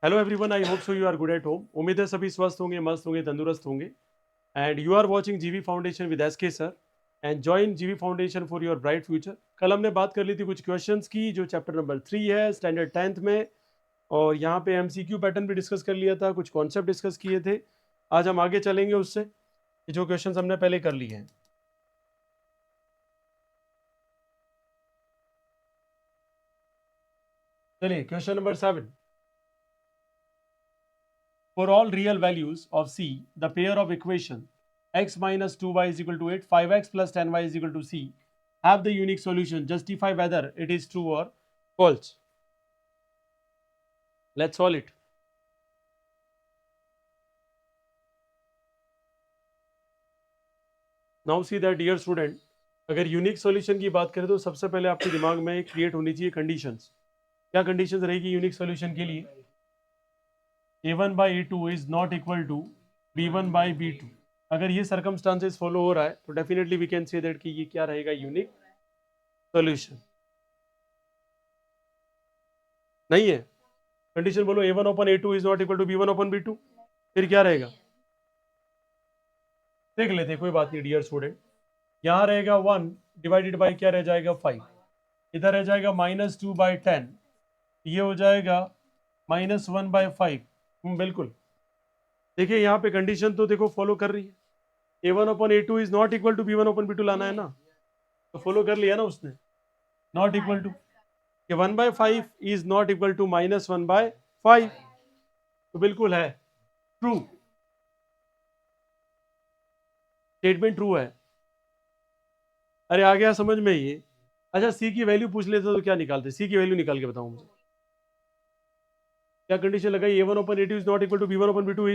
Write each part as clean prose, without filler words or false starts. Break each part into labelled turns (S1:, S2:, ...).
S1: Hello everyone, I hope so you are good at home. उम्मीद है सभी स्वस्थ होंगे, मस्त होंगे, तंदुरुस्त होंगे। And you are watching GV foundation with SK sir and join GV foundation for your bright future. कल हमने बात कर ली थी कुछ क्वेश्चंस की जो चैप्टर नंबर 3 है स्टैंडर्ड 10th में, और यहाँ पे एमसीक्यू पैटर्न भी डिस्कस कर लिया था, कुछ कॉन्सेप्ट डिस्कस किए थे। आज हम आगे चलेंगे उससे जो क्वेश्चंस हमने पहले कर लिए हैं। चलिए question number 7। For all real values of C, the pair of equation x minus 2y is equal to 8, 5x plus 10y is equal to C have the unique solution. Justify whether it is true or false. Let's solve it. Now see that dear student, अगर unique solution की बात करें तो सबसे पहले आपके दिमाग में क्रिएट होनी चाहिए कंडीशंस। क्या कंडीशंस रहेगी यूनिक सॉल्यूशन के लिए? a1 by a2 is not equal to b1 by b2। अगर ये सर्कमस्टांसेस फॉलो हो रहा है तो definitely we can say that कि ये क्या रहेगा, यूनिक सॉल्यूशन। नहीं है कंडीशन, बोलो a1 upon a2 is not equal to b1 upon b2, फिर क्या रहेगा? देख लेते हैं, कोई बात नहीं डियर स्टूडेंट। यहाँ रहेगा 1 डिवाइडेड बाई क्या रह जाएगा 5, इधर रह जाएगा -2/10, ये हो जाएगा -1/5। बिल्कुल, देखिए यहाँ पे कंडीशन तो देखो फॉलो कर रही है। a1 upon a2 is not equal to b1 upon b2 लाना है ना, तो फॉलो कर लिया ना उसने। Not equal to 1/5 is not equal to -1/5, तो बिल्कुल है ट्रू, स्टेटमेंट ट्रू है। अरे आ गया समझ में ये। अच्छा सी की वैल्यू पूछ लेते तो क्या निकालते? सी की वैल्यू निकाल के बताओ मुझे। क्या कंडीशन लगाई? a1 upon a2 is not equal to b1 upon b2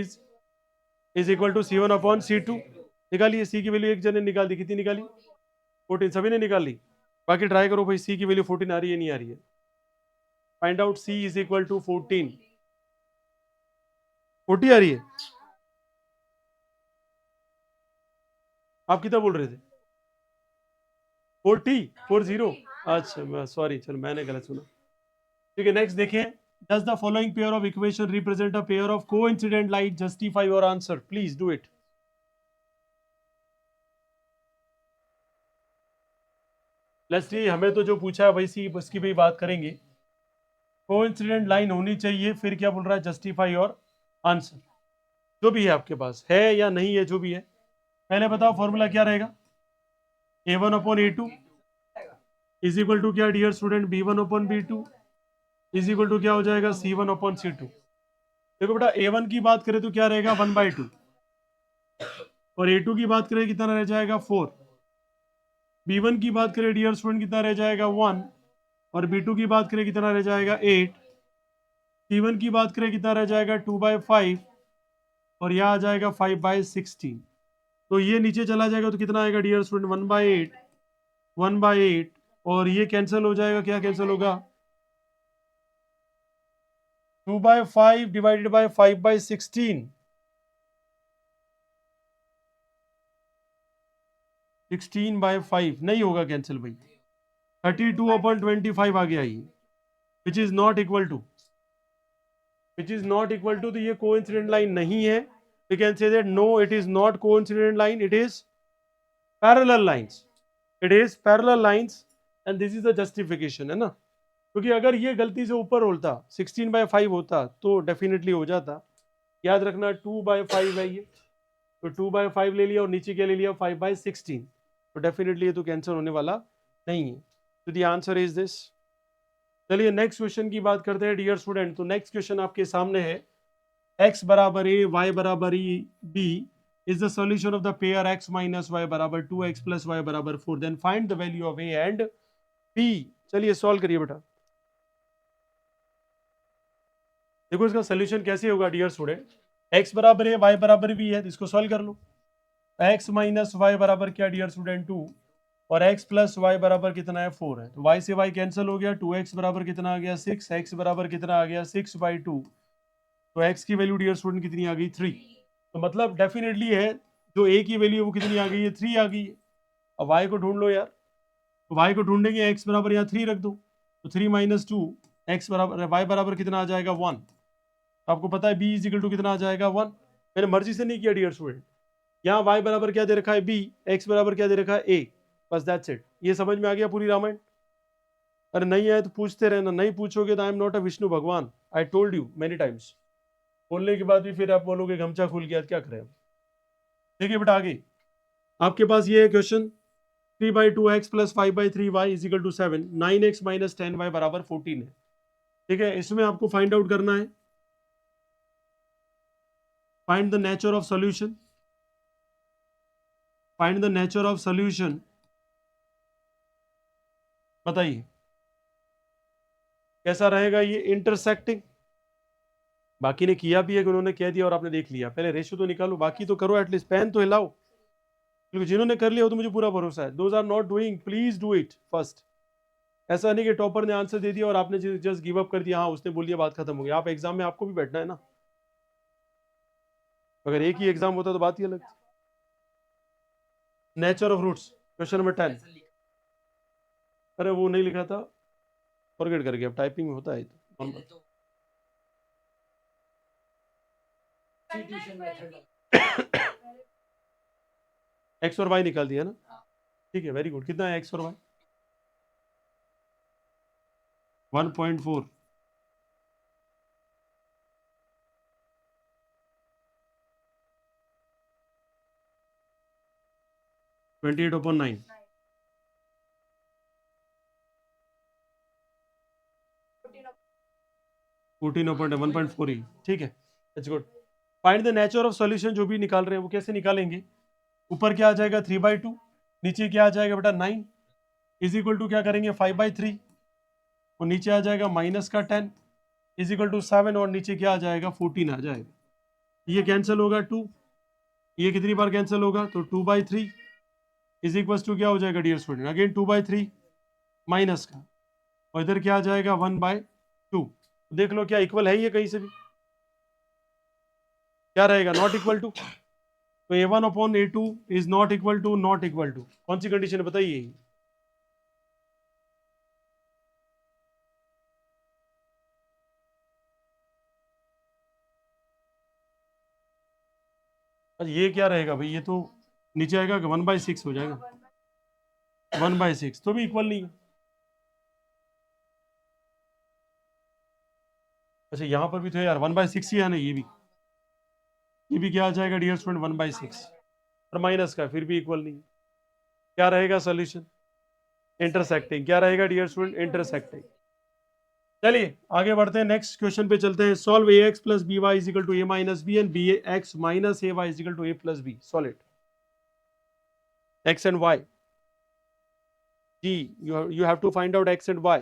S1: is equal to c1 upon c2। निकालिए सी की वैल्यू, एक जन ने निकाल दी, कितनी निकाली? 14, सभी ने निकाल ली। बाकी ट्राई करो भाई, सी की वैल्यू 14 आ रही है नहीं आ रही है। Find out c is equal to 14। 40 आ रही है? आप कितना बोल रहे थे? 40। अच्छा सॉरी, चलो मैंने गलत सुना। ठीक है, नेक्स्ट देखें। Does the following pair of equation represent a pair of coincident lines? Justify your answer. Please do it. Let's see, हमें तो जो पूछा है वैसी उसकी भी बात करेंगे। कोइंसिडेंट लाइन होनी चाहिए, फिर क्या बोल रहा है? Justify your answer. जो भी है आपके पास है या नहीं है, जो भी है पहले बताओ फॉर्मूला क्या रहेगा। a1 upon a2 is equal to क्या dear student? b1 upon b2 is equal to क्या हो जाएगा? c1 upon c2। देखो बेटा, a1 की बात करें तो क्या रहेगा? 1/2, और a2 की बात करें कितना रह जाएगा? 4। b1 की बात करें डियर स्टूडेंट कितना रह जाएगा? 1, और b2 की बात करें कितना रह जाएगा? 8। c1 की बात करें कितना रह जाएगा? 2/5, और यह आ जाएगा 5/16। तो ये नीचे चला जाएगा तो कितना आएगा डियर स्टूडेंट? 1/8, 1/8, और ये कैंसिल हो जाएगा। क्या कैंसिल होगा? 2/5 डिवाइडेड बाय 5/16, 16/5 नहीं होगा कैंसिल भाई। 32/25 आ गया ये, which is not equal to, तो ये कोइंसिडेंट लाइन नहीं है। We can say that no, it is not coincident line, it is parallel lines. It is parallel lines and this is the justification, है ना। क्योंकि अगर ये गलती से ऊपर होता 16/5 होता तो डेफिनेटली हो जाता। याद रखना 2/5 है ये, तो 2/5 ले लिया और नीचे क्या ले लिया? 5/16, तो डेफिनेटली ये तो कैंसिल होने वाला नहीं है। तो द आंसर इज दिस। चलिए नेक्स्ट क्वेश्चन की बात करते हैं डियर स्टूडेंट। तो नेक्स्ट क्वेश्चन आपके सामने है, x बराबर a, y बराबर b is the solution of the pair x minus y बराबर 2x plus y बराबर 4, then find the value of a and b। चलिए सॉल्व करिए बेटा। देखो इसका सोल्यूशन कैसे होगा डियर स्टूडेंट। x बराबर है, y बराबर b है, तो इसको सॉल्व कर लो। x माइनस वाई बराबर क्या डियर स्टूडेंट? 2, और x प्लस वाई बराबर कितना है? 4 है, तो y से y कैंसिल हो गया। 2x बराबर कितना आ गया? 6, x बराबर कितना आ गया? 6/2, तो x की वैल्यू डियर स्टूडेंट कितनी आ गई? 3। तो मतलब डेफिनेटली है जो a की वैल्यू है वो कितनी आ गई है? 3 आ गई है। अब y को ढूंढ लो यार, तो y को ढूंढेंगे, x बराबर यहाँ 3 रख दो, तो 3 - 2, x बराबर y बराबर कितना आ जाएगा? 1। आपको पता है b इज इक्वल टू कितना आ जाएगा 1। मैंने मर्जी से नहीं किया डियर स्टूडेंट। यहाँ y बराबर क्या दे रखा है b, x बराबर क्या दे रखा है a, बस दैट्स इट। ये समझ में आ गया पूरी रामायण? अरे नहीं आए तो पूछते रहना, नहीं पूछोगे तो I am not a Vishnu Bhagwan, I told you many times. बोलने के बाद भी फिर आप बोलोगे गमछा खुल गया, क्या करें? देखिए बेटा आगे आपके पास ये है question, 3/2x plus 5/3y is equal to 7, 9x minus 10y बराबर 14 है। ठीक है, इसमें आपको फाइंड आउट करना है, find the nature of solution, find the nature of solution. बताइए कैसा रहेगा ये इंटरसेक्टिंग? बाकी ने किया भी है कि उन्होंने कह दिया और आपने देख लिया, पहले रेशियो तो निकालो, बाकी तो करो, एटलीस्ट पेन तो हिलाओ, क्योंकि जिन्होंने कर लिया वो तो मुझे पूरा भरोसा है। Those are not doing, please do it first. ऐसा नहीं कि टॉपर ने आंसर दे दिया और आपने जस्ट गिव अप कर दिया, हाँ उसने बोल दिया बात खत्म हो गई। आप एग्जाम में आपको भी बैठना है ना, अगर एक ही एग्जाम होता तो बात ही अलग। Nature of roots question number 10। अरे वो नहीं लिखा था, फॉरगेट कर गया, अब टाइपिंग में होता है तो एक्स और वाई निकाल दिया ना, ठीक है, वेरी गुड। कितना है एक्स और वाई? 1.4। ट्वेंटी 28/9 14/1.4 ही, ठीक है, it's good. Find the nature of solution, जो भी निकाल रहे हैं वो कैसे निकालेंगे? ऊपर क्या आ जाएगा 3/2, नीचे क्या आ जाएगा बेटा 9, इज इक्वल टू क्या करेंगे 5/3, और नीचे आ जाएगा माइनस का 10 इज इक्वल टू 7, और नीचे क्या आ जाएगा 14 आ जाएगा। ये कैंसिल होगा 2, ये कितनी बार कैंसिल होगा तो 2/3 इज इक्वल टू क्या हो जाएगा डियर स्टूडेंट, अगेन 2/3 माइनस का, और इधर क्या आ जाएगा 1/2। देख लो क्या इक्वल है ये कहीं से भी? क्या रहेगा? Not equal to. तो A1/A2 is not equal to, not equal to, कौन सी कंडीशन बताइए? अच्छा ये क्या रहेगा भाई, ये तो नीचे आएगा कि 1/6 हो जाएगा, 1/6 तो भी इक्वल नहीं है। अच्छा यहाँ पर भी तो है यार 1/6 ही है ना, ये भी क्या आ जाएगा डियर स्टूडेंट 1/6, और माइनस का फिर भी इक्वल नहीं है। क्या रहेगा सोल्यूशन? इंटरसेक्टिंग। क्या रहेगा डियर स्टूडेंट? इंटरसेक्टिंग। चलिए आगे बढ़ते हैं, नेक्स्ट क्वेश्चन पे चलते हैं। Solve ax plus by is equal to a minus b and bx minus ay is equal to a plus b. Solve it, x and y। जी you have to find out x and y।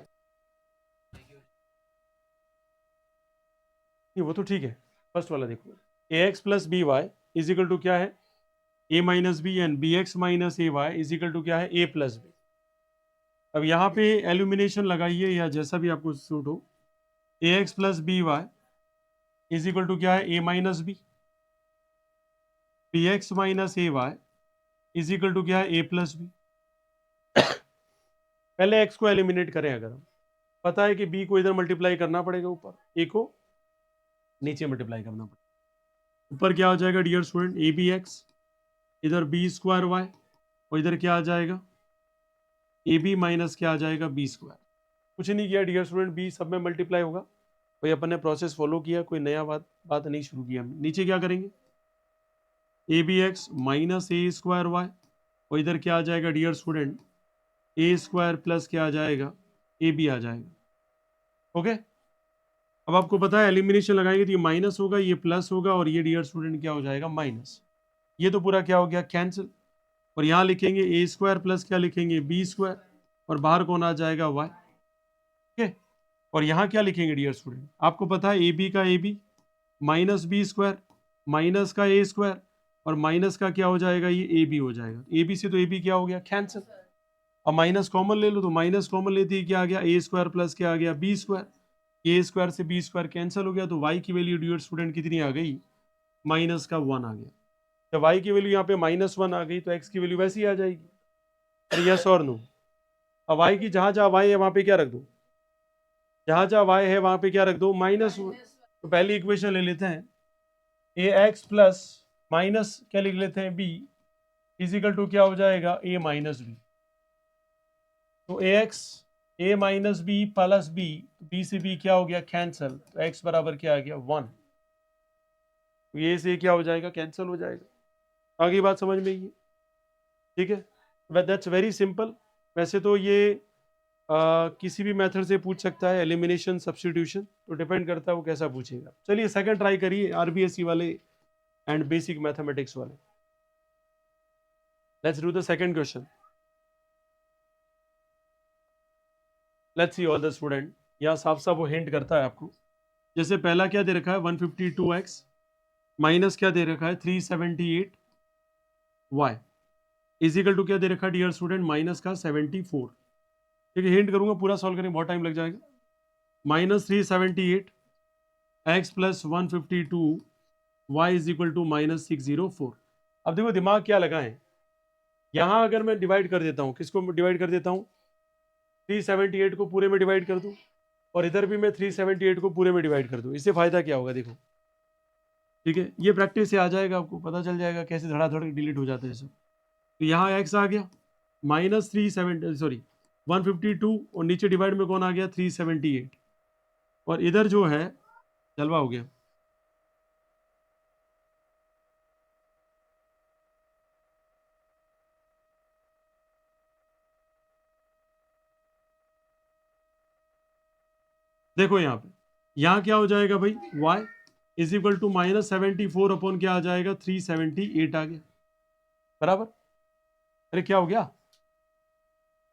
S1: नहीं वो तो ठीक है, first वाला देखो, ax plus by is equal to क्या है a minus b and bx minus ay is equal to क्या है a प्लस बी। अब यहाँ पे एल्यूमिनेशन लगाइए या जैसा भी आपको सूट हो, ax plus by is equal to क्या है a minus b, bx minus ay is equal to क्या है a प्लस बी। पहले x को एलिमिनेट करें, अगर हम पता है कि b को इधर मल्टीप्लाई करना पड़ेगा, ऊपर a को नीचे मल्टीप्लाई करना पड़ेगा। ऊपर क्या हो जाएगा dear student a b x, इधर बी स्क्वायर वाई, और इधर क्या आ जाएगा ए बी माइनस क्या आ जाएगा बी स्क्वायर। कुछ नहीं किया डियर स्टूडेंट, बी सब में मल्टीप्लाई होगा, कोई अपन ने प्रोसेस फॉलो किया, कोई नया बात नहीं शुरू किया। नीचे क्या करेंगे a b x minus a square y, और इधर क्या आ जाएगा dear student a square plus क्या आ जाएगा ए बी आ जाएगा। ओके, अब आपको पता है एलिमिनेशन लगाएंगे तो ये माइनस होगा, ये प्लस होगा, और ये डियर स्टूडेंट क्या हो जाएगा माइनस। ये तो पूरा क्या हो गया कैंसिल, और यहाँ लिखेंगे ए स्क्वायर प्लस क्या लिखेंगे बी स्क्वायर, और बाहर कौन आ जाएगा वाई। ठीक है, और यहाँ क्या लिखेंगे डियर स्टूडेंट, आपको पता है ए बी का a b minus B square minus का ए स्क्वायर, और माइनस का क्या हो जाएगा ये ए बी हो जाएगा। ए बी से तो ए बी क्या हो गया कैंसिल, अब माइनस कॉमन ले लो, तो माइनस कॉमन लेते ही क्या आ गया ए स्क्वायर प्लस क्या आ गया बी स्क्वायर, ए स्क्वायर से बी स्क्वायर कैंसिल हो गया, तो वाई की वैल्यू डियर स्टूडेंट कितनी आ गई माइनस का 1 आ गया। जब y की वैल्यू यहाँ पे -1 आ गई तो x की वैल्यू वैसी ही आ जाएगी। अरे यस और नो? अब y की जहां जहां y है वहां पे क्या रख दो, जहां जहां y है वहां पे क्या रख दो -1, तो पहली इक्वेशन ले लेते हैं, ए एक्स प्लस माइनस क्या लिख लेते हैं बी इजिकल टू क्या हो जाएगा ए माइनस बी। तो A X A minus B plus B, B से बी क्या हो गया कैंसल, तो एक्स बराबर क्या आ गया 1। तो ये से क्या हो जाएगा कैंसिल हो जाएगा। आगे बात समझ में आई है, ठीक है, दैट्स वेरी सिंपल। वैसे तो ये किसी भी मेथड से पूछ सकता है, एलिमिनेशन सब्स्टिट्यूशन, तो डिपेंड करता है वो कैसा पूछेगा। चलिए सेकंड ट्राई करिए, आरबीएसई वाले एंड बेसिक मैथमेटिक्स वाले। Let's do the second question. Let's see all the student, यहाँ साफ साफ वो हिंट करता है आपको। जैसे पहला क्या दे रखा है 152x माइनस क्या दे रखा है 378y इजिकल टू क्या दे रखा है डियर स्टूडेंट माइनस का 74। ठीक है, हिंट करूंगा, पूरा सॉल्व करेंगे बहुत टाइम लग जाएगा। -378 x plus 152 y is equal to -604। अब देखो दिमाग क्या लगाएं, यहां अगर मैं डिवाइड कर देता हूं, किसको डिवाइड कर देता हूं 378 को पूरे में डिवाइड कर दूं, और इधर भी मैं 378 को पूरे में डिवाइड कर दूं, इससे फायदा क्या होगा देखो। ठीक है, ये प्रैक्टिस से आ जाएगा, आपको पता चल जाएगा कैसे धड़ाधड़ डिलीट हो जाते हैं सब। तो यहाँ x आ गया -152 और नीचे डिवाइड में कौन आ गया 378, और इधर जो है जलवा हो गया। देखो यहाँ पे, यहाँ क्या हो जाएगा भाई y is equal to -74 upon क्या आ जाएगा 378 आ गया बराबर। अरे क्या हो गया,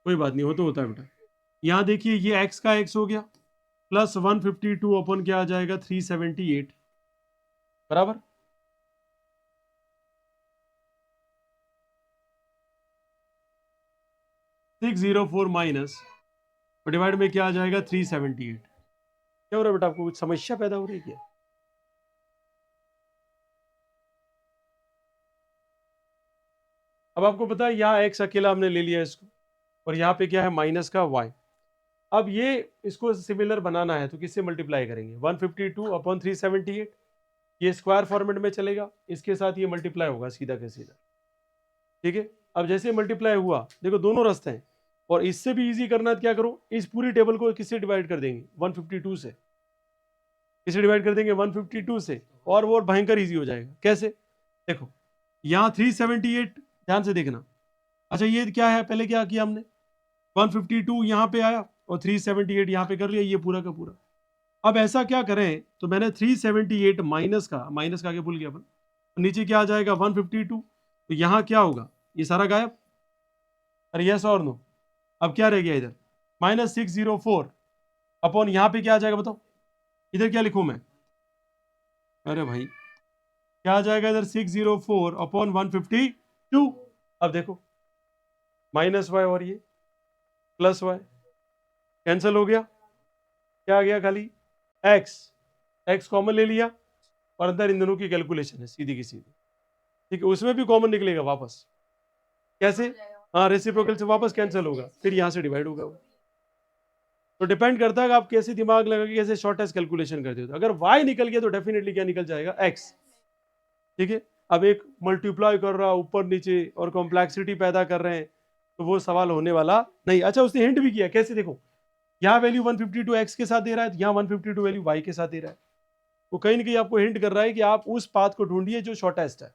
S1: कोई बात नहीं, हो तो होता है बेटा। यहाँ देखिए ये x का x हो गया प्लस 152 अपॉन क्या आ जाएगा 378 बराबर। -604 माइनस और डिवाइड में क्या आ जाएगा 378। क्या हो रहा है बेटा, आपको कुछ समस्या पैदा हो रही है क्या? अब आपको पता है यहाँ x अकेला हमने ले लिया इसको, और यहाँ पे क्या है माइनस का y। अब ये इसको सिमिलर बनाना है तो किससे मल्टीप्लाई करेंगे 152 अपॉन 378, ये स्क्वायर फॉर्मेट में चलेगा, इसके साथ ये मल्टीप्लाई होगा सीधा के सीधा। ठीक है, अब जैसे मल्टीप्लाई हुआ देखो दोनों रास्ते हैं, और इससे भी इजी करना है तो क्या करो, इस पूरी टेबल को किससे डिवाइड कर देंगे 152 से। किससे डिवाइड कर देंगे 152 से, और वो भयंकर इजी हो जाएगा। कैसे, देखो यहाँ 378 ध्यान से देखना। अच्छा ये क्या है, पहले क्या किया हमने 152 यहाँ पे आया और 378 यहाँ पे कर लिया, ये पूरा का पूरा। अब ऐसा क्या करें, तो मैंने 378 माइनस का आगे भूल गया अपन, नीचे क्या आ जाएगा 152, तो यहाँ क्या होगा ये सारा गायब। अरे यस और नो, अब क्या रह गया इधर -604 अपॉन यहाँ पे क्या आ जाएगा बताओ, इधर क्या लिखूं मैं, अरे भाई क्या आ जाएगा इधर 604 अपॉन 152। अब देखो माइनस वाई और ये प्लस वाई कैंसिल हो गया, क्या आ गया खाली x कॉमन ले लिया, और अंदर इन दोनों की कैलकुलेशन है सीधी की सीधी। ठीक है, उसमें भी कॉमन निकलेगा वापस, कैसे, हाँ रेसिप्रोकल से वापस कैंसिल होगा, फिर यहाँ से डिवाइड होगा वो। तो डिपेंड करता है कि आप कैसे दिमाग लगा के कैसे शॉर्टेस्ट कैलकुलेशन करते हो। तो अगर y निकल गया तो डेफिनेटली क्या निकल जाएगा x। ठीक है, अब एक मल्टीप्लाई कर रहा ऊपर नीचे और कॉम्प्लेक्सिटी पैदा कर रहे हैं, तो वो सवाल होने वाला नहीं। अच्छा उसने हिंट भी किया, कैसे देखो यहाँ वैल्यू 152 x के साथ दे रहा है, यहाँ 152 वैल्यू y के साथ दे रहा है, वो कहीं ना कहीं आपको हिंट कर रहा है कि आप उस पाथ को ढूंढिए जो शॉर्टेस्ट है।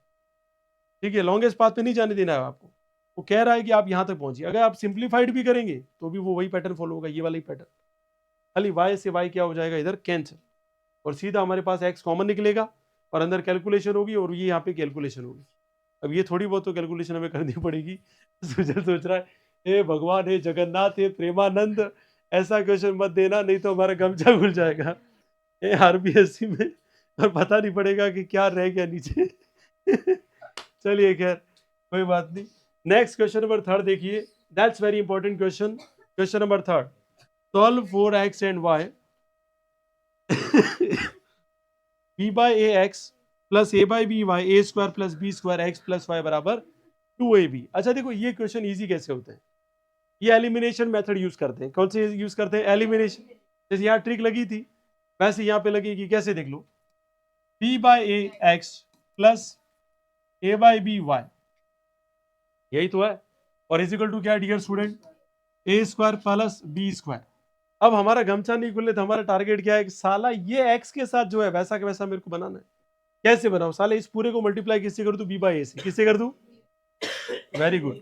S1: ठीक है, लॉन्गेस्ट पाथ पे नहीं जाने देना है आपको, वो कह रहा है कि आप यहाँ तक पहुंचिए। अगर आप सिंप्लीफाइड भी करेंगे तो भी वो वही पैटर्न फॉलो होगा, ये वाला ही पैटर्न, खाली y से y क्या हो जाएगा इधर कैंसिल, और सीधा हमारे पास x कॉमन निकलेगा और अंदर कैलकुलेशन होगी, और ये यहाँ पे कैलकुलेशन होगी। अब ये थोड़ी बहुत तो कैलकुलेशन हमें करनी पड़ेगी। सुजल सोच रहा है हे भगवान, हे जगन्नाथ, हे प्रेमानंद, ऐसा क्वेश्चन मत देना नहीं तो हमारा गमछा खुल जाएगा ये आरबीएससी में, और पता नहीं पड़ेगा कि क्या रह गया नीचे। चलिए खैर कोई बात नहीं। नेक्स्ट क्वेश्चन नंबर 3 देखिए, that's very important question. Question number 3, solve for x and y b by ax plus a by by a square plus b square x plus y बराबर 2ab। अच्छा देखो ये क्वेश्चन इजी कैसे होते हैं, ये elimination method use करते हैं। कौन से यूज करते हैं, एलिमिनेशन। जैसे यहाँ ट्रिक लगी थी वैसे यहाँ पे लगेगी, कैसे देख लो, b by a x plus a by b y, यही तो है। और इज इक्वल टू क्या dear student, a square plus B square. अब हमारा गमछा नहीं खुले तो हमारा टारगेट क्या है कि साला ये एक्स के साथ जो है वैसा के वैसा मेरे को बनाना है। कैसे बनाओ, साले इस पूरे को मल्टीप्लाई किससे कर दूं, बी बाय ए से, किससे कर दूं, वेरी गुड,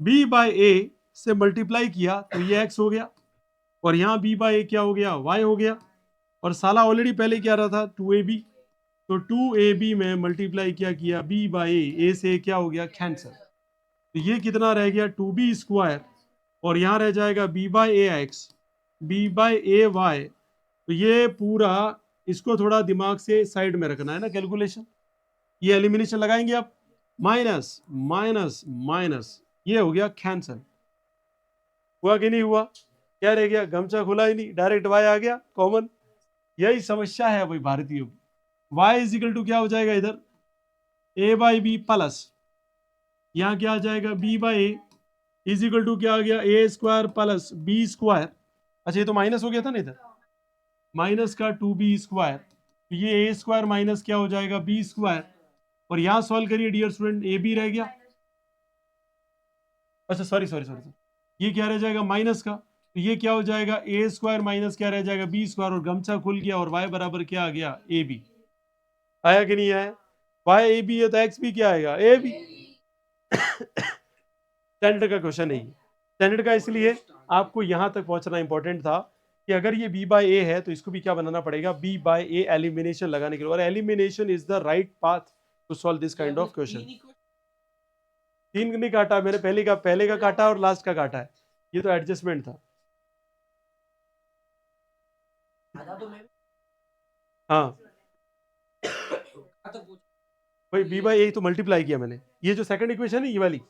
S1: बी बाय ए से मल्टीप्लाई किया तो ये एक्स हो गया, और यहाँ बी बाय ए क्या हो गया, वाई हो गया, और साला ऑलरेडी पहले क्या रहा था, 2ab, तो 2ab में मल्टीप्लाई क्या किया, बी बाय ए से क्या हो गया, कैंसिल, तो ये कितना रह गया, 2b स्क्वायर, और यहाँ रह जाएगा B bye a x, B bye A Y. तो ये पूरा, इसको थोड़ा दिमाग से साइड में रखना है ना कैलकुलेशन, ये एलिमिनेशन लगाएंगे आप, माइनस माइनस माइनस, ये हो गया कैंसिल, हुआ कि नहीं हुआ, क्या रह गया, गमछा खुला ही नहीं, डायरेक्ट वाई आ गया कॉमन। यही समस्या है भाई भारतीयों की। y इज इक्वल टू क्या हो जाएगा इधर, a बाई बी प्लस, यहाँ क्या आ जाएगा, b by a is equal to क्या आ गया, ए स्क्वायर प्लस बी स्क्वायर, अच्छा ये तो माइनस हो गया था ना इधर, माइनस का 2b स्क्वायर, तो ये ए स्क्वायर माइनस क्या हो जाएगा, बी स्क्वायर, और यहाँ सॉल्व करिए डियर स्टूडेंट, ए बी रह गया, अच्छा सॉरी सॉरी सॉरी, ये क्या रह जाएगा माइनस का, तो ये क्या हो जाएगा, ए स्क्वायर माइनस क्या रह जाएगा, बी स्क्वायर, और गमछा खुल गया, और y बराबर क्या आ गया, ए बी, आया कि नहीं आया, वाई ए बी है तो एक्स भी क्या आएगा, ए बी। स्टैंडर्ड का क्वेश्चन है ये, स्टैंडर्ड का इसलिए आपको यहां तक पहुंचना इंपॉर्टेंट था कि अगर ये b बाय ए है तो इसको भी क्या बनाना पड़ेगा, b बाय ए, एलिमिनेशन लगाने के लिए, और elimination is the right path to solve this kind of question. तीन नहीं काटा मैंने, पहले का काटा और लास्ट का काटा है, ये तो एडजस्टमेंट था। हाँ भाई, b बाय ए तो मल्टीप्लाई किया मैंने, ये जो सेकंड इक्वेशन है ये वाली,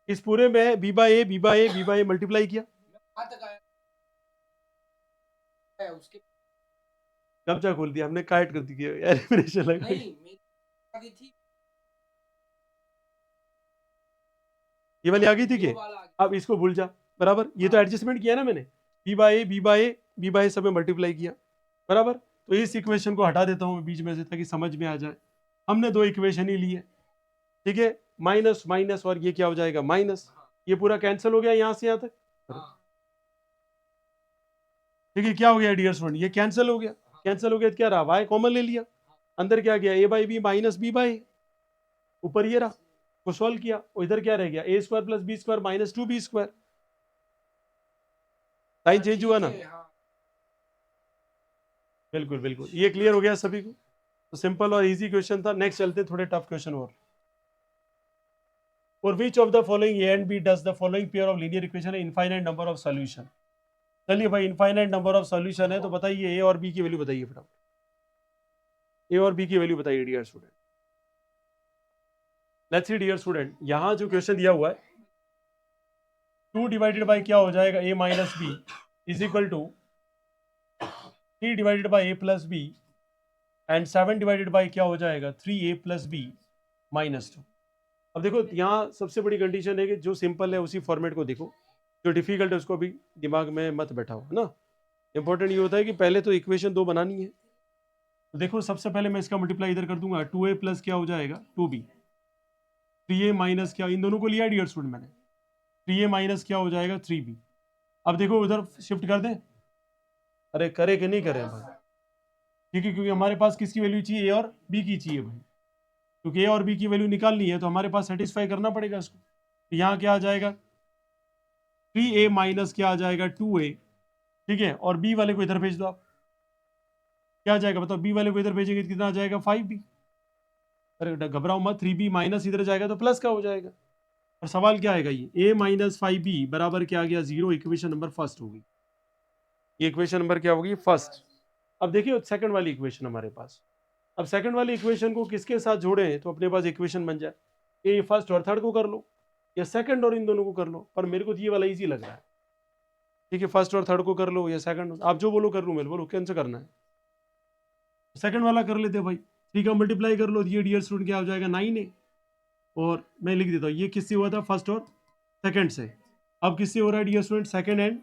S1: इस पूरे में b बाय ए मल्टीप्लाई किया, कब्जा खोल दिया हमने, काट कर दी, एलिमिनेशन लगा, ये वाली आ गई थी कि, अब इसको भूल जा, बराबर, ये तो एडजस्टमेंट किया ना मैंने, बी बाय सब में मल्टीप्लाई किया, बराबर, तो इस इक्वेशन को हटा देता हूँ बीच में से ताकि समझ में आ जाए, हमने दो इक्वेशन ही लिए, ठीक है, माइनस माइनस, और ये क्या हो जाएगा, माइनस, ये पूरा कैंसिल हो गया यहाँ से यहाँ तक, ठीक है, क्या हो गया डियर स्टूडेंट, ये कैंसिल हो गया, कैंसिल हो गया तो क्या रहा, वाई कॉमन ले लिया, अंदर क्या गया, A by B minus B by, ऊपर ये रहा, को सॉल्व किया, और इधर क्या रह गया, ए square plus B square minus 2b square, sign change हुआ ना, बिल्कुल बिल्कुल, ये क्लियर हो गया सभी को, तो सिंपल और इजी क्वेश्चन था। नेक्स्ट चलते थोड़े टफ क्वेश्चन और which of the following a and b does the following pair of linear equation infinite number of solution. चलिए भाई, इनफाइनाइट नंबर ऑफ सॉल्यूशन है तो बताइए ए और बी की वैल्यू बताइए फटाफट, ए और बी की वैल्यू बताइए dear student. Let's see dear student, यहां जो क्वेश्चन दिया हुआ है, 2 डिवाइडेड बाय क्या हो जाएगा, a minus b is equal to 3 divided by a plus b, and 7 divided by क्या हो जाएगा, 3a प्लस बी माइनस 2। अब देखो यहाँ सबसे बड़ी कंडीशन है कि जो सिंपल है उसी फॉर्मेट को देखो, जो डिफिकल्ट है उसको भी दिमाग में मत बैठाओ, है ना। इंपॉर्टेंट ये होता है कि पहले तो इक्वेशन दो बनानी है, तो देखो सबसे पहले मैं इसका मल्टीप्लाई इधर कर दूंगा, 2a प्लस क्या हो जाएगा 2b, 3a माइनस क्या, इन दोनों को लिया डियर स्टूडेंट मैंने, 3a माइनस क्या हो जाएगा 3b। अब देखो उधर शिफ्ट कर दें, अरे करे कि नहीं करें भाई, ठीक है, क्योंकि हमारे पास किसकी वैल्यू चाहिए, ए और बी की चाहिए भाई, क्योंकि ए और बी की वैल्यू निकालनी है तो हमारे पास सेटिस्फाई करना पड़ेगा इसको। तो यहाँ क्या आ जाएगा, 3a माइनस क्या आ जाएगा 2a, ठीक है, और बी वाले को इधर भेज दो आप, क्या आ जाएगा बताओ, बी वाले को इधर भेजेंगे तो कितना आ जाएगा 5b, अरे घबराओ मत, 3b माइनस इधर जाएगा तो प्लस का हो जाएगा, और सवाल क्या आएगा, ये a माइनस 5b बराबर क्या आ गया 0, इक्वेशन नंबर फर्स्ट होगी, ये इक्वेशन नंबर क्या होगी फर्स्ट। अब देखिए सेकंड वाली इक्वेशन हमारे पास, अब सेकंड वाली इक्वेशन को किसके साथ जोड़े तो अपने पास इक्वेशन बन जाए, ये फर्स्ट और थर्ड को कर लो या सेकंड और इन दोनों को कर लो, पर मेरे को तो ये वाला इजी लग रहा है, ठीक है, फर्स्ट और थर्ड को कर लो या सेकंड, आप जो बोलो कर लो, मेरे बोलो कैसे करना है, सेकंड वाला कर लेते भाई, 3 का मल्टीप्लाई कर लो, ये डियर स्टूडेंट क्या हो जाएगा 9a, और मैं लिख देता हूँ ये किससे हुआ था, फर्स्ट और सेकंड से, अब किससे हो रहा है dear student, second and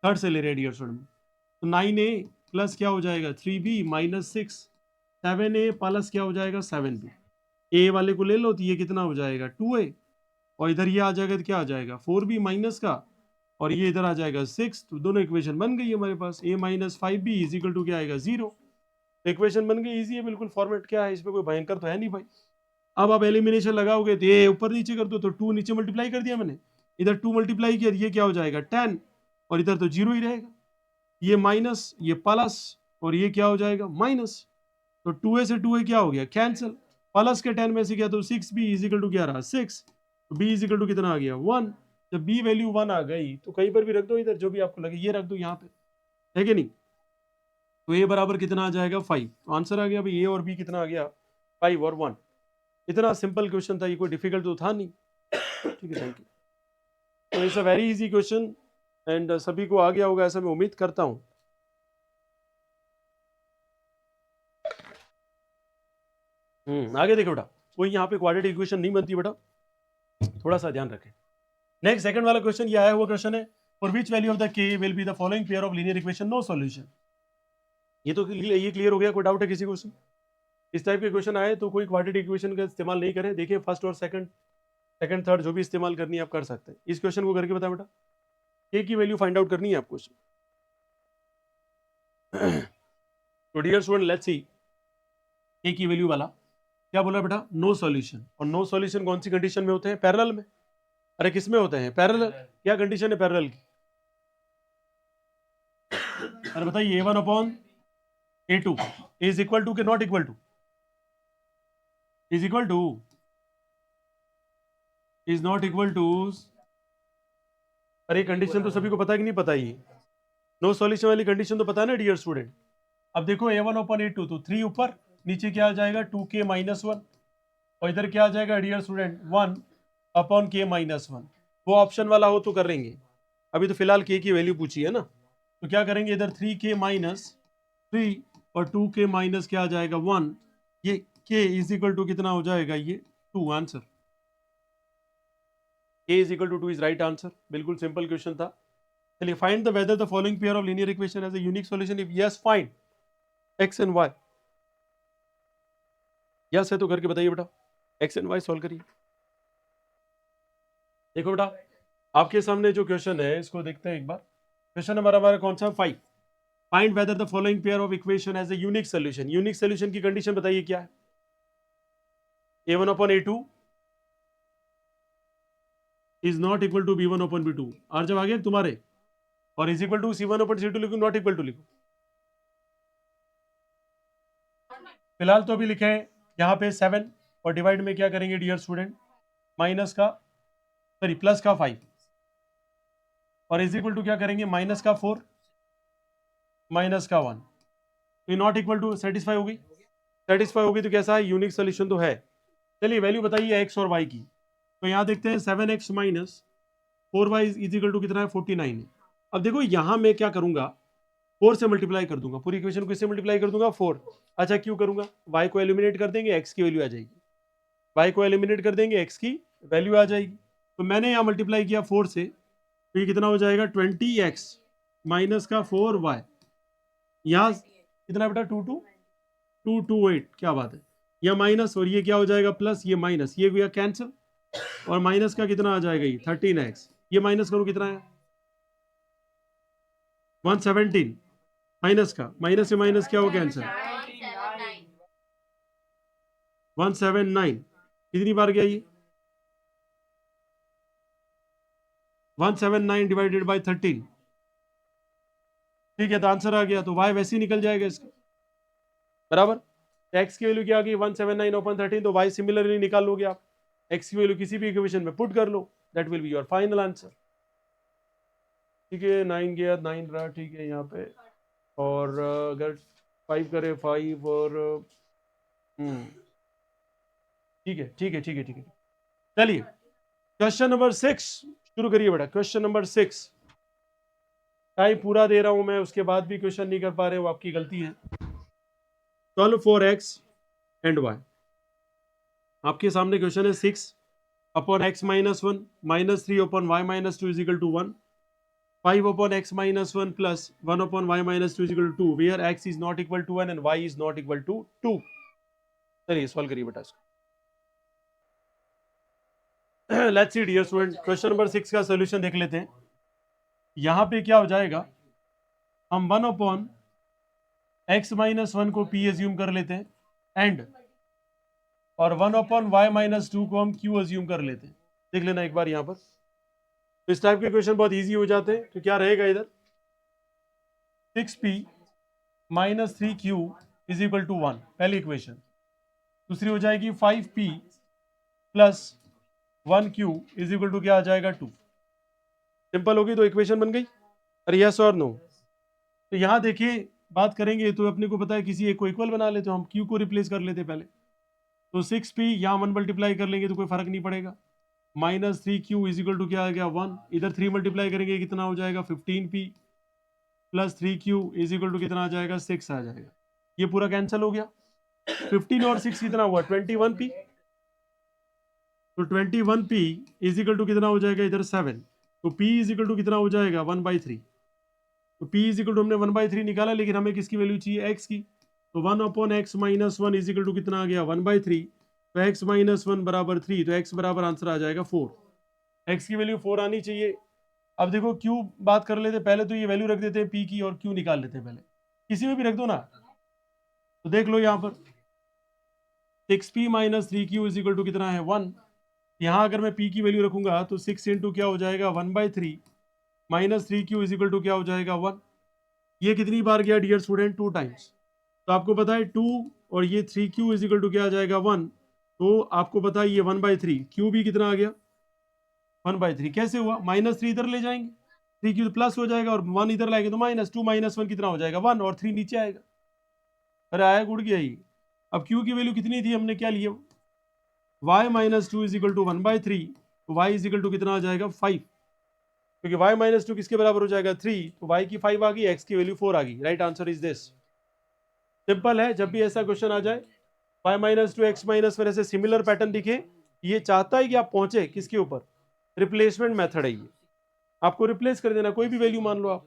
S1: third से ले रहे हैं डियर स्टूडेंट, तो 9a प्लस क्या हो जाएगा 3b माइनस 6, 7a प्लस क्या हो जाएगा 7b। ए वाले को ले लो तो ये कितना हो जाएगा 2a, और इधर ये आ जाएगा तो क्या आ जाएगा 4b माइनस का, और ये इधर आ जाएगा 6। तो दोनों इक्वेशन बन गई हमारे पास। a minus 5b is equal to क्या आएगा 0। इक्वेशन बन गई, इजी है बिल्कुल। फॉर्मेट क्या है इसमें, कोई भयंकर तो है नहीं भाई। अब आप एलिमिनेशन लगाओगे तो ये ऊपर नीचे कर दो, तो 2 नीचे मल्टीप्लाई कर दिया मैंने, इधर 2 मल्टीप्लाई किया, ये क्या हो जाएगा 10, और इधर तो 0 ही रहेगा। ये माइनस, ये प्लस, और ये क्या हो जाएगा माइनस। तो 2a से 2a क्या हो गया कैंसिल, प्लस के 10 में से क्या, तो 6b इज इक्वल टू क्या रहा 6, तो b इज इक्वल टू कितना आ गया 1। जब b वैल्यू 1 आ गई तो कहीं पर भी रख दो, इधर जो भी आपको लगे ये रख दो यहाँ पे, है कि नहीं। तो a बराबर कितना आ जाएगा 5। तो आंसर आ गया भाई, a और b कितना आ गया 5 और 1। इतना सिंपल क्वेश्चन था, ये कोई डिफिकल्ट तो था नहीं। ठीक है, थैंक यू। तो it's a very easy question and सभी को आ गया होगा ऐसा मैं उम्मीद करता हूँ। आगे देखो बेटा, कोई यहाँ पे क्वाड्रेटिक इक्वेशन नहीं बनती बेटा, थोड़ा सा ध्यान रखें। नेक्स्ट सेकंड वाला क्वेश्चन ये आया हुआ क्वेश्चन है, for which value of the K will be the following pair of linear equation no solution. ये तो ये क्लियर हो गया, कोई डाउट है किसी को उसमें? इस टाइप के क्वेश्चन आए तो कोई क्वाड्रेटिक इक्वेशन का इस्तेमाल नहीं करें। देखिए फर्स्ट और सेकंड थर्ड जो भी इस्तेमाल करनी है आप कर सकते हैं। इस क्वेश्चन को करके बता बेटा, के की वैल्यू फाइंड आउट करनी है आपको। तो डियर स्टूडेंट लेट्स सी, के की वैल्यू वाला क्या बोला बेटा, नो सॉल्यूशन। और नो सॉल्यूशन कौन सी कंडीशन में होते हैं, पैरेलल में। अरे किस में होते हैं, पैरेलल। क्या कंडीशन है पैरेलल की, अरे बताइए a1 upon a2 is equal to K not equal to, is equal to, is not equal to. अरे कंडीशन तो सभी को पता है कि नहीं पता, ये नो सॉल्यूशन वाली कंडीशन तो पता है ना डियर स्टूडेंट। अब देखो a1 अपॉन a2, तो 3 ऊपर, नीचे क्या आ जाएगा 2k माइनस 1, और इधर क्या आ जाएगा dear student 1 upon k minus 1। वो ऑप्शन वाला हो तो कर लेंगे, अभी तो फिलहाल k की वैल्यू पूछी है ना। तो क्या करेंगे, इधर 3k माइनस 3 और 2k माइनस क्या आ जाएगा 1, ये k इज इक्वल टू कितना हो जाएगा ये 2। Answer k is equal to 2 is right answer. बिल्कुल सिंपल क्वेश्चन था। चलिए, find the whether the following pair of linear equation has a unique solution, if yes find x and y। Yes है तो करके बताइए बेटा, x एंड y सॉल्व करिए। देखो बेटा, आपके सामने जो क्वेश्चन है इसको देखते हैं एक बार। क्वेश्चन नंबर हमारा कौन सा, 5। Find whether the following pair of equation has a unique solution. Unique solution की कंडीशन बताइए क्या है, a1 upon a2 is not equal to b1 upon b2। और जब आगे तुम्हारे, और is equal to c1 upon c2 लिखो, नॉट इक्वल टू लिखो। फिलहाल तो अभी लिखे हैं यहाँ पे 7, और डिवाइड में क्या करेंगे डियर स्टूडेंट, माइनस का, सॉरी प्लस का 5, और इज इक्वल टू क्या करेंगे माइनस का 4 माइनस का 1। तो नॉट इक्वल टू सेटिस्फाई होगी, सेटिस्फाई होगी तो कैसा है, यूनिक सोल्यूशन तो है। चलिए वैल्यू बताइए x और y की। तो यहाँ देखते हैं 7x minus 4y is equal to कितना है 49 है। अब देखो यहाँ मैं क्या करूंगा, 4 से मल्टीप्लाई कर दूंगा, पूरी इक्वेशन को इससे मल्टीप्लाई कर दूंगा 4। अच्छा क्यों करूंगा, y को एलिमिनेट कर देंगे, x की वैल्यू आ जाएगी। y को एलिमिनेट कर देंगे, x की वैल्यू आ जाएगी। तो मैंने यहाँ मल्टीप्लाई किया 4 से, तो ये कितना हो जाएगा 20x माइनस का 4y, यहाँ कितना बेटा 228, क्या बात है। यह माइनस और ये क्या हो जाएगा प्लस, ये माइनस, ये गया कैंसिल, और माइनस का कितना आ जाएगा ये 13x, ये माइनस करो कितना है 117, माइनस का माइनस से माइनस क्या हो कैंसिल 179, कितनी बार गया ये 179 डिवाइडेड बाय 13। ठीक है, तो आंसर आ गया। तो y वैसे ही निकल जाएगा इसका, बराबर। x की वैल्यू क्या आ गई 179 ओपन 13, तो y सिमिलरली निकाल लोगे आप। x की वैल्यू किसी भी इक्वेशन में पुट कर लो, that will be your final answer. ठीक है, 9 गया 9 रहा, ठीक है यहाँ पे। और अगर 5 करे 5 और ठीक है ठीक है ठीक है ठीक है। चलिए क्वेश्चन नंबर 6 शुरू करिए बेटा। क्वेश्चन नंबर 6, टाइम पूरा दे रहा हूं मैं, उसके बाद भी क्वेश्चन नहीं कर पा रहे, वो आपकी गलती है। Solve for x and y। आपके सामने क्वेश्चन है 6 upon x minus 1 minus 3 upon y minus 2 is equal to 1। 5 upon x minus 1 plus 1 upon y minus 2 is equal to 2, where x is not equal to 1 and y is not equal to 2. चलिए solve करिए बेटा इसको. Let's see dear student, question number 6 का solution देख लेते हैं. यहां पे क्या हो जाएगा, हम 1 अपॉन x माइनस 1 को p एज्यूम कर लेते हैं एंड और 1 अपॉन y माइनस 2 को हम q एज्यूम कर लेते हैं. देख लेना एक बार यहां पर. तो इस टाइप के क्वेश्चन बहुत इजी हो जाते हैं. तो क्या रहेगा इधर, 6p minus 3q is equal to 1, पहली इक्वेशन. दूसरी हो जाएगी 5p plus 1q is equal to क्या आ जाएगा 2. सिंपल होगी, तो इक्वेशन बन गई. अरे यस और नो. तो यहां देखिए बात करेंगे तो अपने को पता है किसी एक को इक्वल बना लेते, तो हम q को रिप्लेस कर लेते पहले. तो 6p यहाँ 1 मल्टीप्लाई कर लेंगे तो कोई फर्क नहीं पड़ेगा. Minus 3q is equal to क्या आ गया 1. इधर 3 मल्टीप्लाई करेंगे कितना हो जाएगा 15p plus 3q is equal to कितना आ जाएगा 6 आ जाएगा. ये पूरा कैंसिल हो गया. 15 और 6 कितना हुआ 21p. तो 21p इज इक्वल टू कितना हो जाएगा इधर 7. तो p इज इक्वल टू कितना हो जाएगा 1/3. तो p इज इक्वल टू हमने 1/3 निकाला, लेकिन हमें किसकी वैल्यू चाहिए x की. तो 1 upon x minus 1 is equal to कितना आ गया 1/3. तो x माइनस 1 बराबर 3. तो x बराबर आंसर आ जाएगा 4. x की वैल्यू 4 आनी चाहिए. अब देखो q बात कर लेते पहले, तो ये वैल्यू रख देते हैं p की और q निकाल लेते हैं पहले. किसी में भी रख दो ना. तो देख लो यहाँ पर 6p minus 3q is equal to कितना है 1. यहाँ अगर मैं p की वैल्यू रखूंगा तो 6 इंटू क्या हो जाएगा 1/3 minus 3q is equal to क्या हो जाएगा 1. ये कितनी बार गया डियर स्टूडेंट 2 टाइम्स. तो आपको पता है 2 और ये 3q इज इक्वल टू क्या आ जाएगा 1. तो आपको पता है ये 1/3, q भी कितना आ गया 1/3. कैसे हुआ, माइनस 3 इधर ले जाएंगे 3q तो प्लस हो जाएगा और 1 इधर लाएंगे तो माइनस 2 माइनस 1 कितना हो जाएगा 1 और 3 नीचे आएगा. अरे आया गुड़ गया ही. अब q की वैल्यू कितनी थी, हमने क्या लिया y minus 2 is equal to 1/3. तो y इज इक्वल टू कितना आ जाएगा 5, क्योंकि y माइनस 2 किसके बराबर हो जाएगा 3. तो y की 5 आ गई, x की वैल्यू 4 आ गई. Right answer is this. Simple है. जब भी ऐसा क्वेश्चन आ जाए y माइनस 2 x माइनस 1 ऐसे सिमिलर पैटर्न दिखे, ये चाहता है कि आप पहुंचे किसके ऊपर, रिप्लेसमेंट मेथड है ये. आपको रिप्लेस कर देना कोई भी वैल्यू मान लो आप,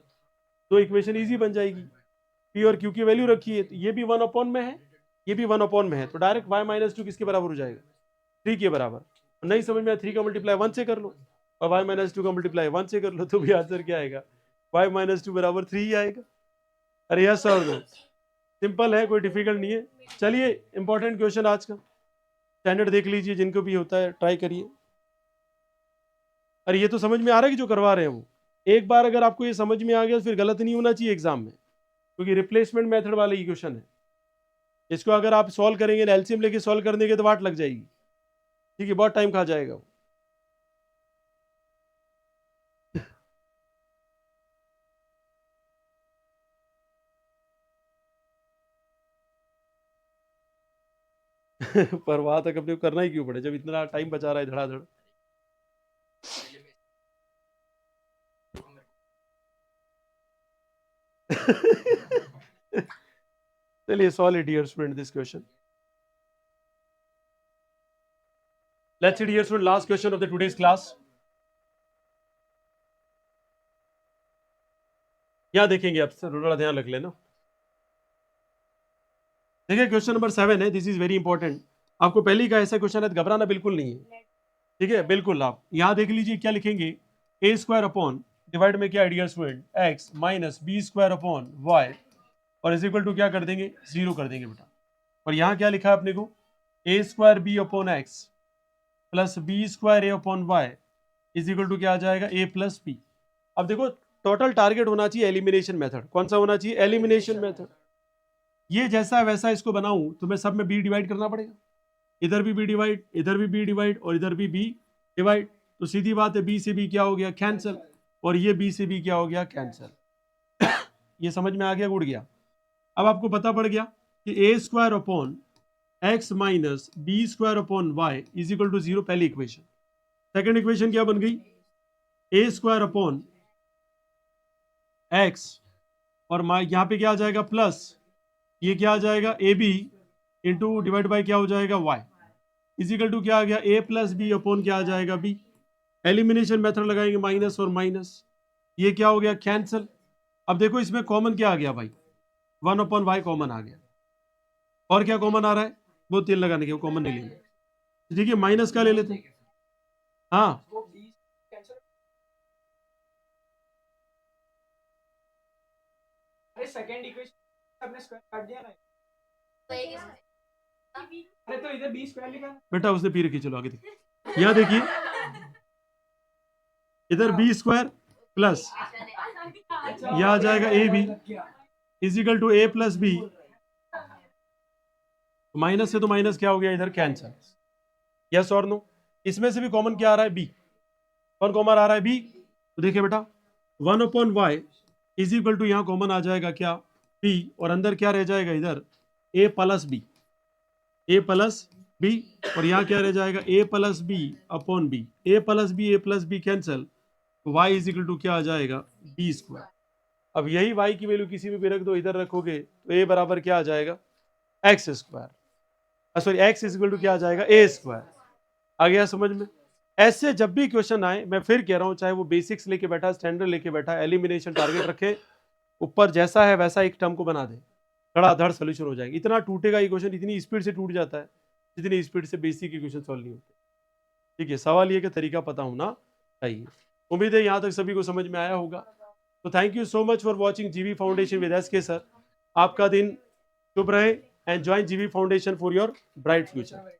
S1: तो इक्वेशन इजी बन जाएगी. p और q की वैल्यू रखी है, तो ये भी 1 अपॉन में है, ये भी 1 अपॉन में है. तो डायरेक्ट y माइनस 2 किसके बराबर हो जाएगा 3 के बराबर. नहीं समझ में 3 का मल्टीप्लाई 1 से कर लो और y माइनस 2 का मल्टीप्लाई 1 से कर लो, तो भी आंसर क्या आएगा y माइनस 2 बराबर 3 ही आएगा. अरे यस और नो. सिंपल है, कोई डिफिकल्ट नहीं है. चलिए इंपॉर्टेंट क्वेश्चन आज का स्टैंडर्ड देख लीजिए, जिनको भी होता है ट्राई करिए. अरे ये तो समझ में आ रहा है कि जो करवा रहे हैं वो. एक बार अगर आपको ये समझ में आ गया तो फिर गलत नहीं होना चाहिए एग्जाम में, क्योंकि रिप्लेसमेंट मेथड वाला ये क्वेश्चन है. इसको अगर आप सॉल्व करेंगे, एलसीएम लेके सॉल्व करने के तो वाट लग जाएगी. ठीक है, बहुत टाइम खा जाएगा वो. पर वहां तक अपने को करना ही क्यों पड़े जब इतना टाइम बचा रहा है धड़ाधड़. चलिए solve it dear student this question. Let's see dear student last question of the today's class. क्या देखेंगे आप, थोड़ा ध्यान रख लेना. देखिए क्वेश्चन नंबर 7 है, दिस इज वेरी इंपॉर्टेंट. आपको पहले ही का ऐसा क्वेश्चन है तो घबराना बिल्कुल नहीं है. ठीक है, बिल्कुल. आप यहाँ देख लीजिए क्या लिखेंगे, ए स्क्वायर अपॉन डिवाइड में क्या dear student x minus B square upon y और इज इक्वल टू क्या कर देंगे 0 कर देंगे बेटा. और यहाँ क्या लिखा है अपने को, A square B upon X plus B square A upon Y is equal to क्या आ जाएगा ए प्लस बी. अब देखो टोटल टारगेट होना चाहिए एलिमिनेशन मेथड. कौन सा होना चाहिए, एलिमिनेशन मेथड. ये जैसा वैसा इसको बनाऊं तो मैं सब में बी डिवाइड करना पड़ेगा. इधर भी बी डिवाइड, इधर भी बी डिवाइड और इधर भी बी डिवाइड. तो सीधी बात है बी से बी क्या हो गया कैंसिल, और ये बी से बी क्या हो गया कैंसिल. ये समझ में आ गया, उड़ गया. अब आपको पता पड़ गया कि A square upon X minus B square upon Y is equal to 0, पहली इक्वेशन. सेकेंड इक्वेशन क्या बन गई, ए स्क्वायर अपॉन एक्स और यहाँ पे क्या आ जाएगा प्लस, ये क्या आ जाएगा a b into divide by क्या हो जाएगा वाई इजिकल टू क्या आ गया ए प्लस बी अपॉन क्या आ जाएगा बी. एलिमिनेशन मेथड लगाएंगे माइनस और माइनस, ये क्या हो गया, कैंसिल। अब देखो इसमें कॉमन क्या आ गया भाई, 1/y कॉमन आ गया, और क्या कॉमन आ रहा है, वो 3 लगाने के, कॉमन नहीं लेना। ठीक है, माइनस का ले लेते हैं। हाँ
S2: सेकंड इक्वेशन हमने स्क्वायर काट दिया ना, अरे तो इधर बी स्क्वायर लिखा
S1: बेटा, उसने पी रखी, चलो आगे देखिए। यहाँ देखिए, इधर बी स्क्वायर प्लस यह आ जाएगा a b is equal to a plus b, minus से तो माइनस क्या हो गया इधर, कैंसल। यस और नो, इसमें से भी कॉमन क्या आ रहा है, बी। कौन कॉमन आ रहा है, बी। तो देखिए बेटा, 1/y इज इक्वल टू यहाँ कॉमन आ जाएगा क्या, बी, और अंदर क्या रह जाएगा इधर, ए प्लस बी, ए प्लस बी, और यहाँ क्या रह जाएगा, ए प्लस बी अपॉन बी, ए प्लस बी कैंसल, तो y इज इक्वल टू क्या आ जाएगा, बी स्क्वायर। अब यही y की वैल्यू किसी भी रख दो, इधर रखोगे तो a बराबर क्या आ जाएगा, x square, sorry x is equal to क्या आ जाएगा, ए स्क्वायर। आ गया समझ में। ऐसे जब भी क्वेश्चन आए, मैं फिर कह रहा हूं, चाहे वो बेसिक्स लेके बैठा, स्टैंडर्ड लेके बैठा, एलिमिनेशन टारगेट रखे, ऊपर जैसा है वैसा एक टर्म को बना दे, धड़ाधड़ सोल्यूशन हो जाएगा। इतना टूटेगा ये क्वेश्चन, इतनी स्पीड से टूट जाता है जितनी स्पीड से बेसिक के क्वेश्चन सॉल्व नहीं होते। ठीक है, सवाल ये कि तरीका पता होना चाहिए। उम्मीद है यहाँ तक सभी को समझ में आया होगा। तो thank you so much for watching जीवी फाउंडेशन विद एस के सर। आपका दिन शुभ रहे एंड ज्वाइन जीवी foundation for your bright future.